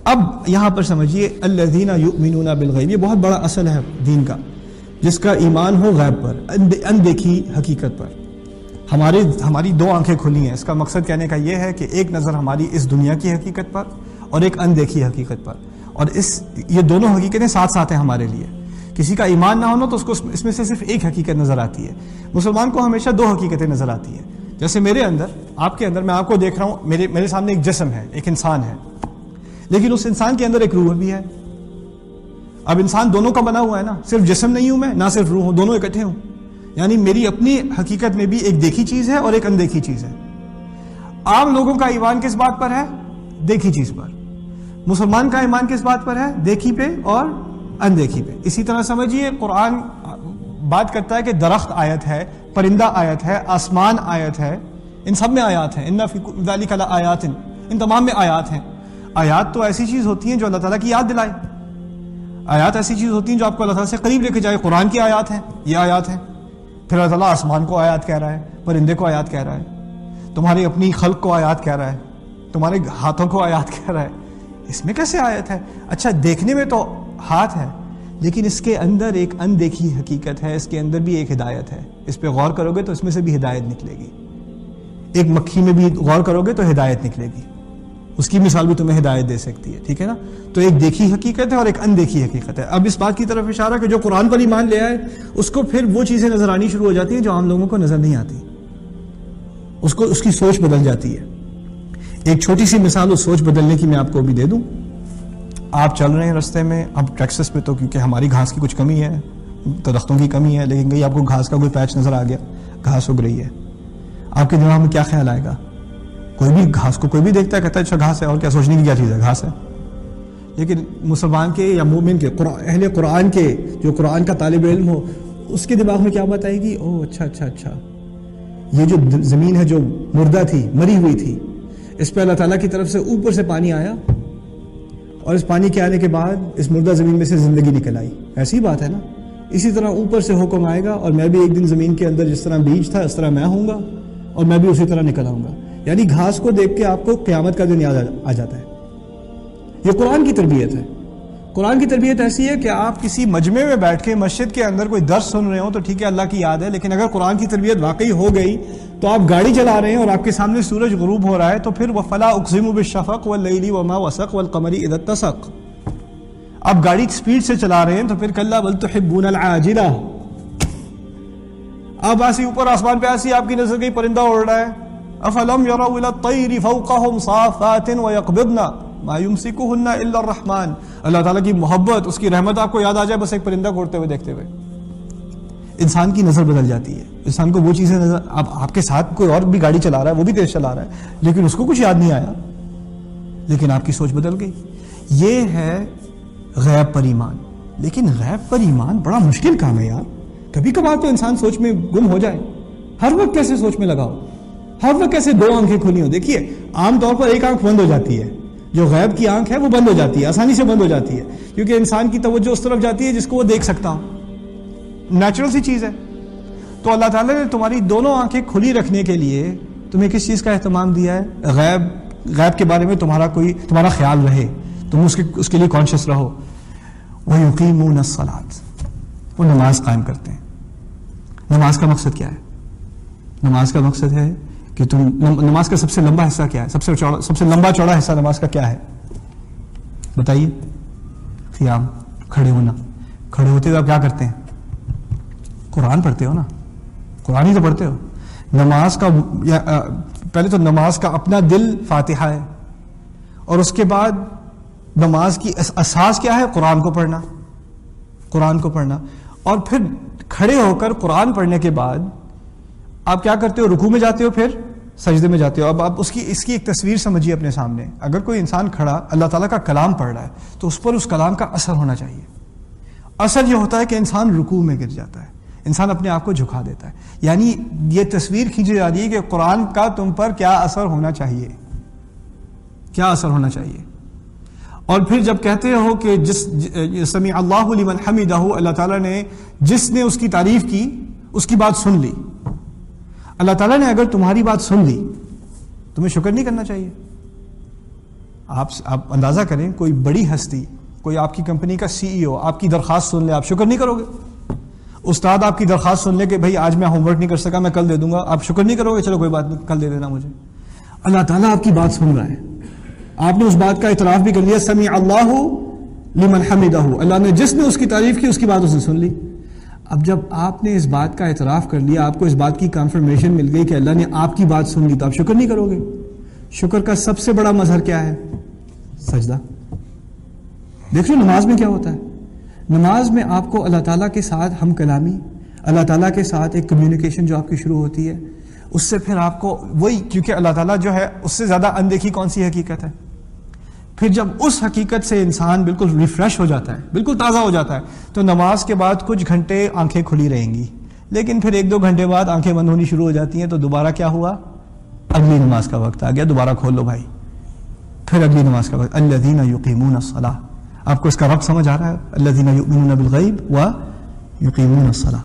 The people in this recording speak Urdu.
اب یہاں پر سمجھیے الذین یؤمنون بالغیب، یہ بہت بڑا اصل ہے دین کا، جس کا ایمان ہو غیب پر، اندیکھی حقیقت پر۔ ہماری دو آنکھیں کھلی ہیں، اس کا مقصد کہنے کا یہ ہے کہ ایک نظر ہماری اس دنیا کی حقیقت پر اور ایک اندیکھی حقیقت پر، اور یہ دونوں حقیقتیں ساتھ ساتھ ہیں ہمارے لیے۔ کسی کا ایمان نہ ہونا تو اس کو اس میں سے صرف ایک حقیقت نظر آتی ہے، مسلمان کو ہمیشہ دو حقیقتیں نظر آتی ہیں۔ جیسے میرے اندر، آپ کے اندر، میں آپ کو دیکھ رہا ہوں، میرے سامنے ایک جسم ہے، ایک انسان ہے، لیکن اس انسان کے اندر ایک روح بھی ہے۔ اب انسان دونوں کا بنا ہوا ہے نا، صرف جسم نہیں ہوں میں، نہ صرف روح ہوں، دونوں اکٹھے ہوں۔ یعنی میری اپنی حقیقت میں بھی ایک دیکھی چیز ہے اور ایک اندیکھی چیز ہے۔ عام لوگوں کا ایمان کس بات پر ہے؟ دیکھی چیز پر۔ مسلمان کا ایمان کس بات پر ہے؟ دیکھی پہ اور اندیکھی پہ۔ اسی طرح سمجھیے قرآن بات کرتا ہے کہ درخت آیت ہے، پرندہ آیت ہے، آسمان آیت ہے، ان سب میں آیات ہیں۔ ان فی ذلک لآیات، ان تمام میں آیات ہیں۔ آیات تو ایسی چیز ہوتی ہیں جو اللہ تعالیٰ کی یاد دلائے، آیات ایسی چیز ہوتی ہیں جو آپ کو اللہ تعالیٰ سے قریب لے کے جائے۔ قرآن کی آیات ہیں، یہ آیات ہیں۔ پھر اللہ تعالیٰ آسمان کو آیات کہہ رہا ہے، پرندے کو آیات کہہ رہا ہے، تمہاری اپنی خلق کو آیات کہہ رہا ہے، تمہارے ہاتھوں کو آیات کہہ رہا ہے۔ اس میں کیسے آیت ہے؟ اچھا دیکھنے میں تو ہاتھ ہے، لیکن اس کے اندر ایک اندیکھی حقیقت ہے، اس کے اندر بھی ایک ہدایت ہے۔ اس پہ غور کرو گے تو اس میں سے بھی ہدایت نکلے گی۔ ایک مکھی میں بھی غور کرو گے تو ہدایت نکلے گی، اس کی مثال بھی تمہیں ہدایت دے سکتی ہے، ٹھیک ہے نا؟ تو ایک دیکھی حقیقت ہے اور ایک اندیکھی حقیقت ہے۔ اب اس بات کی طرف اشارہ کہ جو قرآن پر ایمان لے آئے اس کو پھر وہ چیزیں نظر آنی شروع ہو جاتی ہیں جو عام لوگوں کو نظر نہیں آتی، اس کی سوچ بدل جاتی ہے۔ ایک چھوٹی سی مثال اس سوچ بدلنے کی میں آپ کو بھی دے دوں۔ آپ چل رہے ہیں رستے میں، اب ٹیکسس پہ تو کیونکہ ہماری گھاس کی کچھ کمی ہے، درختوں کی کمی ہے، لیکن کہیں آپ کو گھاس کا کوئی پیچ نظر آ گیا، گھاس اگ رہی ہے، آپ کے دماغ میں کیا خیال آئے گا؟ کوئی بھی گھاس کو کوئی بھی دیکھتا ہے کہتا ہے اچھا گھاس ہے، اور کیا سوچنے کی کیا چیز ہے، گھاس ہے۔ لیکن مسلمان کے یا مومن کے، اہل قرآن کے، جو قرآن کا طالب علم ہو، اس کے دماغ میں کیا بات آئے گی؟ اوہ اچھا، یہ جو زمین ہے جو مردہ تھی، مری ہوئی تھی، اس پہ اللہ تعالیٰ کی طرف سے اوپر سے پانی آیا، اور اس پانی کے آنے کے بعد اس مردہ زمین میں سے زندگی نکل آئی۔ ایسی بات ہے نا؟ اسی طرح اوپر سے حکم آئے گا، اور میں بھی ایک دن زمین کے اندر جس طرح بیج تھا اس طرح میں ہوں گا، اور میں بھی اسی طرح نکل آؤں گا۔ یعنی گھاس کو دیکھ کے آپ کو قیامت کا دن یاد آ جاتا ہے۔ یہ قرآن کی تربیت ہے۔ قرآن کی تربیت ایسی ہے کہ آپ کسی مجمع میں بیٹھ کے مسجد کے اندر کوئی درس سن رہے ہوں تو ٹھیک ہے، اللہ کی یاد ہے، لیکن اگر قرآن کی تربیت واقعی ہو گئی تو آپ گاڑی چلا رہے ہیں اور آپ کے سامنے سورج غروب ہو رہا ہے تو پھر وَفَلَا أُقْسِمُ بِالشَّفَقِ وَاللَّيْلِ وَمَا وَسَقَ وَالْقَمَرِ إِذَا اتَّسَقَ۔ آپ گاڑی سپیڈ سے چلا رہے ہیں تو پھر کَلَّا بَلْ تُحِبُّونَ الْعَاجِلَةَ، اب ایسی اوپر آسمان پہ ایسی آپ کی نظر گئی پرندہ اڑ رہا ہے، افلم يروا الى الطير فوقهم صافات ويقبضن ما يمسكهن الا الرحمن۔ اللہ تعالیٰ کی محبت، اس کی رحمت آپ کو یاد آ جائے بس ایک پرندہ کو اڑتے ہوئے دیکھتے ہوئے، انسان کی نظر بدل جاتی ہے۔ انسان کو وہ چیزیں نظر، اب آپ کے ساتھ کوئی اور بھی گاڑی چلا رہا ہے، وہ بھی تیز چلا رہا ہے، لیکن اس کو کچھ یاد نہیں آیا، لیکن آپ کی سوچ بدل گئی۔ یہ ہے غیب پر ایمان۔ لیکن غیب پر ایمان بڑا مشکل کام ہے یار۔ کبھی کبھار تو انسان سوچ میں گم ہو جائے، ہر وقت کیسے سوچ میں لگاؤ، ہر وقت کیسے دو آنکھیں کھلی ہوں؟ دیکھیے عام طور پر ایک آنکھ بند ہو جاتی ہے، جو غیب کی آنکھ ہے وہ بند ہو جاتی ہے، آسانی سے بند ہو جاتی ہے، کیونکہ انسان کی توجہ اس طرف جاتی ہے جس کو وہ دیکھ سکتا ہوں، نیچرل سی چیز ہے۔ تو اللہ تعالیٰ نے تمہاری دونوں آنکھیں کھلی رکھنے کے لیے تمہیں کس چیز کا اہتمام دیا ہے؟ غیب کے بارے میں تمہارا خیال رہے، تم اس کے لیے کانشیس رہو۔ وَيُقِيمُونَ الصَّلَاةَ، وہ نماز قائم کرتے ہیں۔ نماز کا مقصد کیا ہے؟ نماز کا مقصد ہے کہ نماز کا سب سے لمبا حصہ کیا ہے؟ سب سے لمبا چوڑا حصہ نماز کا کیا ہے بتائیے؟ قیام، کھڑے ہونا۔ کھڑے ہوتے تو آپ کیا کرتے ہیں؟ قرآن پڑھتے ہو نا، قرآن ہی تو پڑھتے ہو۔ نماز کا پہلے تو نماز کا اپنا دل فاتحہ ہے، اور اس کے بعد نماز کی اساس کیا ہے؟ قرآن کو پڑھنا، قرآن کو پڑھنا۔ اور پھر کھڑے ہو کر قرآن پڑھنے کے بعد آپ کیا کرتے ہو؟ رکوع میں جاتے ہو، پھر سجدے میں جاتے ہو۔ اب آپ اس کی ایک تصویر سمجھیے اپنے سامنے۔ اگر کوئی انسان کھڑا اللہ تعالیٰ کا کلام پڑھ رہا ہے تو اس پر اس کلام کا اثر ہونا چاہیے۔ اثر یہ ہوتا ہے کہ انسان رکوع میں گر جاتا ہے، انسان اپنے آپ کو جھکا دیتا ہے، یعنی یہ تصویر کھینچی جا رہی ہے کہ قرآن کا تم پر کیا اثر ہونا چاہیے، کیا اثر ہونا چاہیے۔ اور پھر جب کہتے ہو کہ سمیع اللہ لمن حمدہ، اللہ تعالیٰ نے جس نے اس کی تعریف کی اس کی بات سن لی۔ اللہ تعالیٰ نے اگر تمہاری بات سن لی، تمہیں شکر نہیں کرنا چاہیے؟ آپ اندازہ کریں، کوئی بڑی ہستی، کوئی آپ کی کمپنی کا CEO آپ کی درخواست سن لے، آپ شکر نہیں کرو گے؟ استاد آپ کی درخواست سن لے کہ بھائی آج میں ہوم ورک نہیں کر سکا، میں کل دے دوں گا، آپ شکر نہیں کرو گے؟ چلو کوئی بات نہیں، کل دے دینا مجھے۔ اللہ تعالیٰ آپ کی بات سن رہا ہے، آپ نے اس بات کا اعتراف بھی کر لیا، سمیع اللہ لمن حمدہ، اللہ نے جس نے اس کی تعریف کی اس کی بات اس نے سن لی۔ اب جب آپ نے اس بات کا اعتراف کر لیا، آپ کو اس بات کی کنفرمیشن مل گئی کہ اللہ نے آپ کی بات سن لی، تو آپ شکر نہیں کرو گے؟ شکر کا سب سے بڑا مظہر کیا ہے؟ سجدہ۔ دیکھ لو نماز میں کیا ہوتا ہے، نماز میں آپ کو اللہ تعالیٰ کے ساتھ ہم کلامی، اللہ تعالیٰ کے ساتھ ایک کمیونیکیشن جو آپ کی شروع ہوتی ہے، اس سے پھر آپ کو وہی، کیونکہ اللہ تعالیٰ جو ہے اس سے زیادہ اندیکھی کون سی حقیقت ہے؟ پھر جب اس حقیقت سے انسان بالکل ریفریش ہو جاتا ہے، بالکل تازہ ہو جاتا ہے، تو نماز کے بعد کچھ گھنٹے آنکھیں کھلی رہیں گی، لیکن پھر 1-2 گھنٹے بعد آنکھیں بند ہونی شروع ہو جاتی ہیں، تو دوبارہ کیا ہوا؟ اگلی نماز کا وقت آ گیا، دوبارہ کھول لو بھائی، پھر اگلی نماز کا وقت۔ الذین یقیمون الصلاۃ، آپ کو اس کا ربط سمجھ آ رہا ہے؟ الذین یؤمنون بالغیب و یقیمون الصلاۃ۔